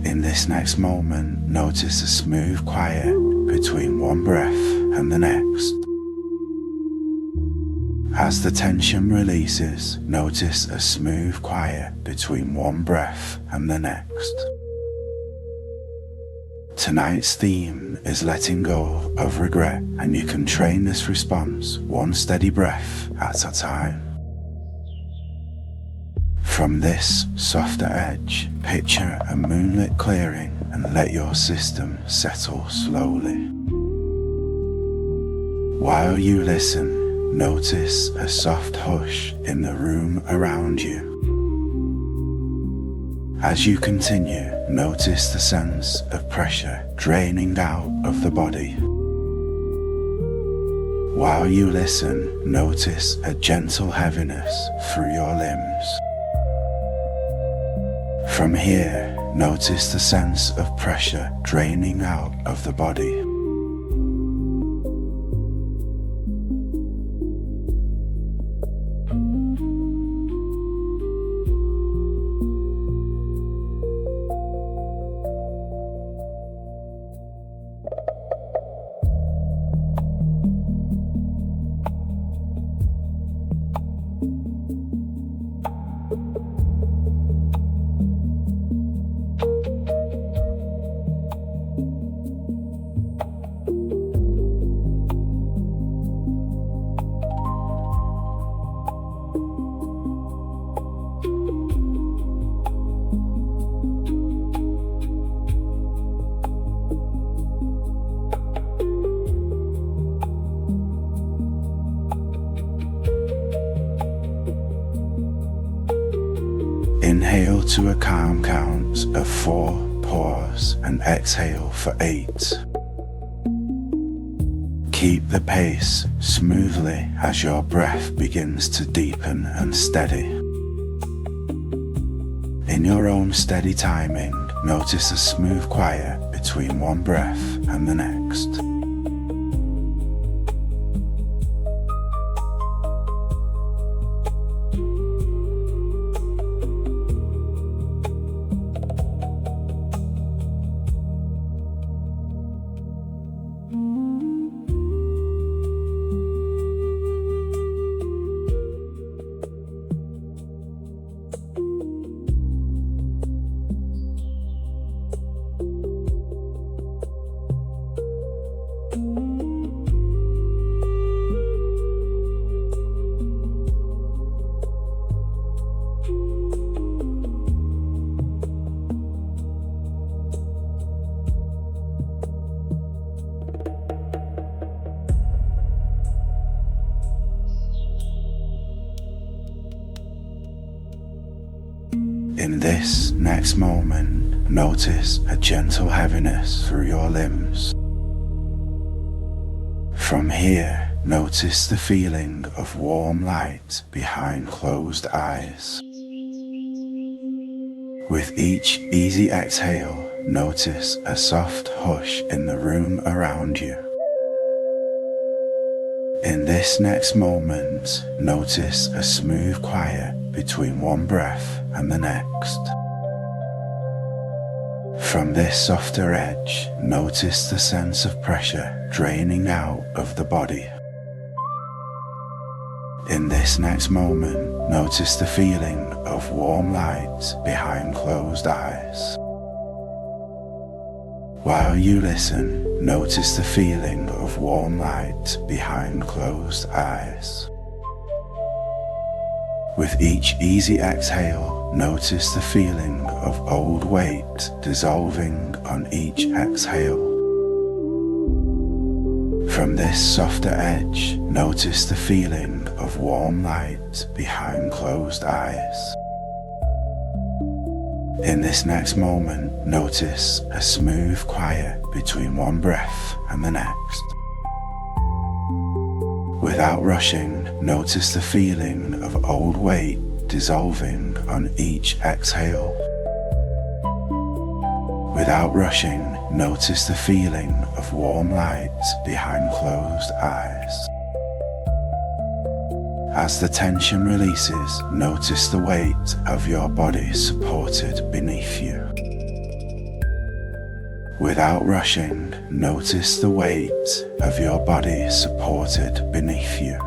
In this next moment, notice a smooth quiet between one breath and the next. As the tension releases, notice a smooth quiet between one breath and the next. Tonight's theme is letting go of regret, and you can train this response one steady breath at a time. From this softer edge, picture a moonlit clearing and let your system settle slowly. While you listen, notice a soft hush in the room around you. As you continue, notice the sense of pressure draining out of the body. While you listen, notice a gentle heaviness through your limbs. From here, notice the sense of pressure draining out of the body. Inhale to a calm count of 4, pause and exhale for 8. Keep the pace smoothly as your breath begins to deepen and steady. In your own steady timing, notice a smooth quiet between one breath and the next. In this next moment, notice a gentle heaviness through your limbs. From here, notice the feeling of warm light behind closed eyes. With each easy exhale, notice a soft hush in the room around you. In this next moment, notice a smooth quiet between one breath and the next. From this softer edge, notice the sense of pressure draining out of the body. In this next moment, notice the feeling of warm light behind closed eyes. While you listen, notice the feeling of warm light behind closed eyes. With each easy exhale, notice the feeling of old weight dissolving on each exhale. From this softer edge, notice the feeling of warm light behind closed eyes. In this next moment, notice a smooth quiet between one breath and the next. Without rushing, notice the feeling of old weight dissolving on each exhale. Without rushing, notice the feeling of warm light behind closed eyes. As the tension releases, notice the weight of your body supported beneath you. Without rushing, notice the weight of your body supported beneath you.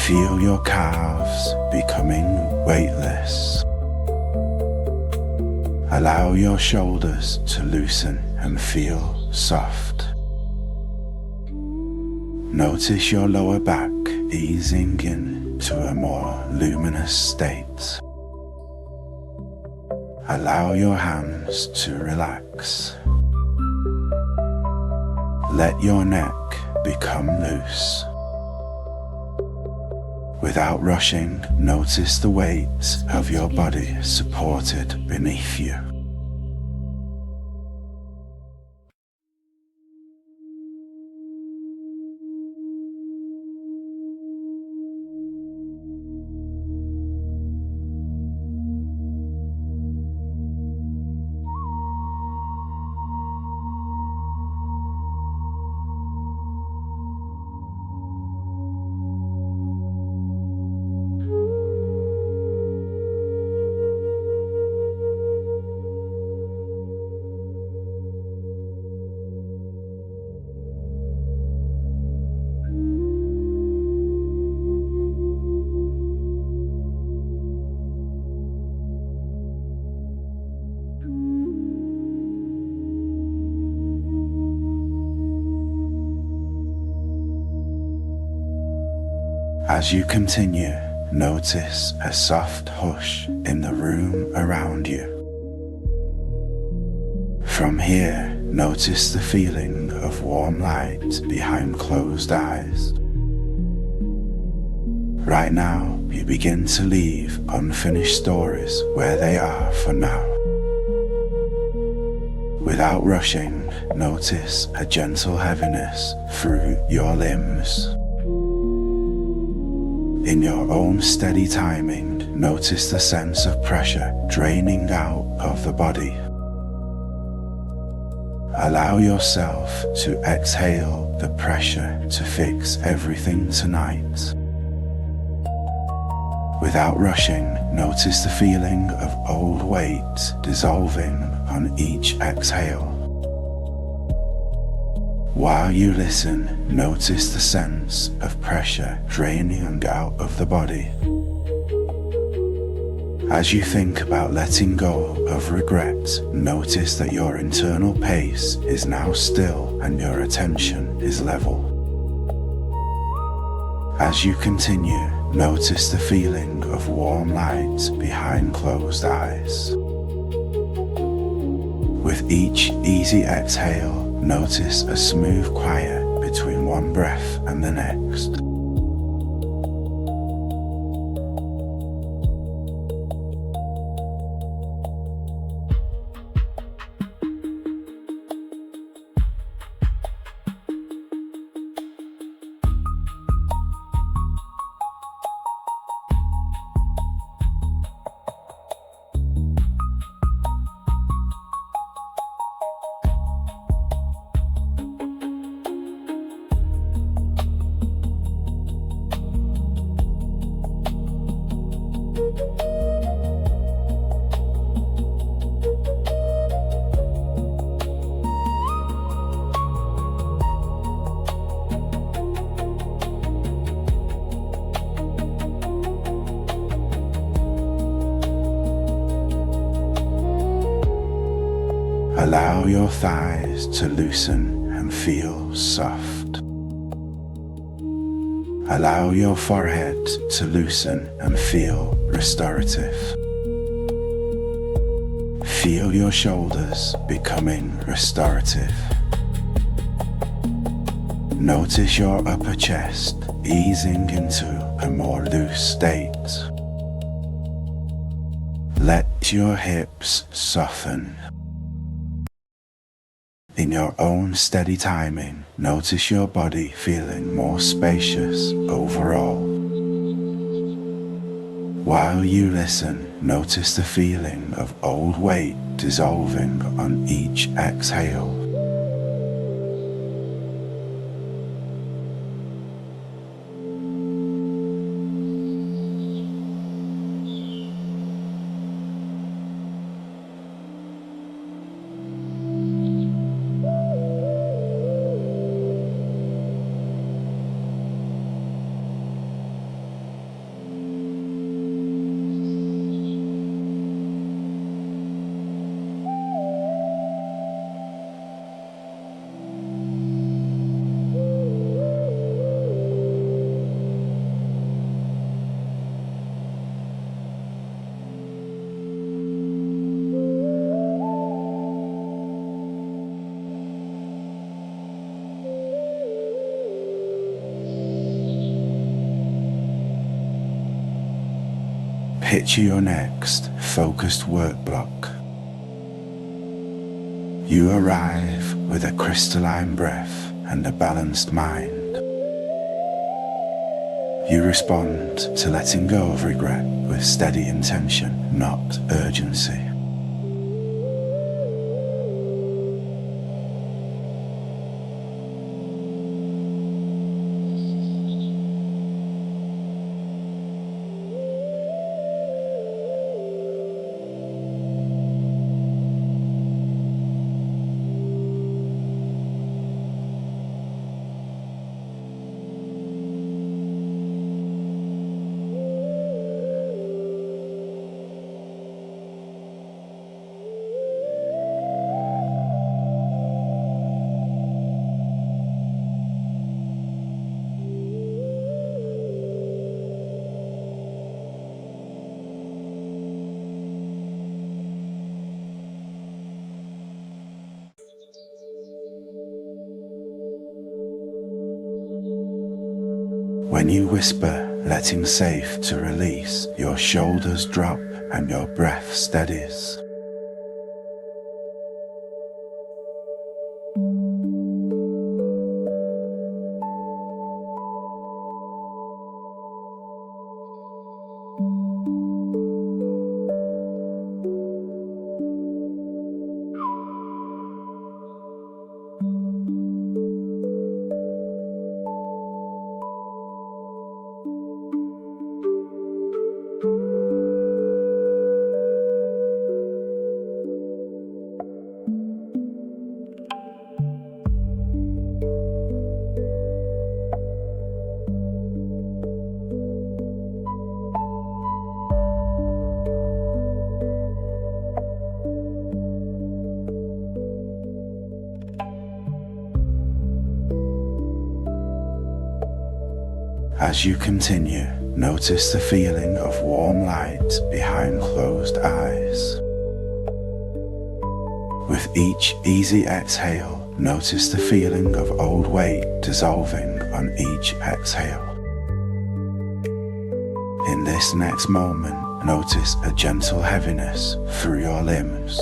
Feel your calves becoming weightless. Allow your shoulders to loosen and feel soft. Notice your lower back easing into a more luminous state. Allow your hands to relax. Let your neck become loose. Without rushing, notice the weight of your body supported beneath you. As you continue, notice a soft hush in the room around you. From here, notice the feeling of warm light behind closed eyes. Right now, you begin to leave unfinished stories where they are for now. Without rushing, notice a gentle heaviness through your limbs. In your own steady timing, notice the sense of pressure draining out of the body. Allow yourself to exhale the pressure to fix everything tonight. Without rushing, notice the feeling of old weight dissolving on each exhale. While you listen, notice the sense of pressure draining out of the body. As you think about letting go of regret, notice that your internal pace is now still and your attention is level. As you continue, notice the feeling of warm light behind closed eyes. With each easy exhale, notice a smooth quiet between one breath and the next. Allow your thighs to loosen and feel soft. Allow your forehead to loosen and feel restorative. Feel your shoulders becoming restorative. Notice your upper chest easing into a more loose state. Let your hips soften. In your own steady timing, notice your body feeling more spacious overall. While you listen, notice the feeling of old weight dissolving on each exhale. Picture your next focused work block. You arrive with a crystalline breath and a balanced mind. You respond to letting go of regret with steady intention, not urgency. When you whisper, letting safe to release, your shoulders drop and your breath steadies. As you continue, notice the feeling of warm light behind closed eyes. With each easy exhale, notice the feeling of old weight dissolving on each exhale. In this next moment, notice a gentle heaviness through your limbs.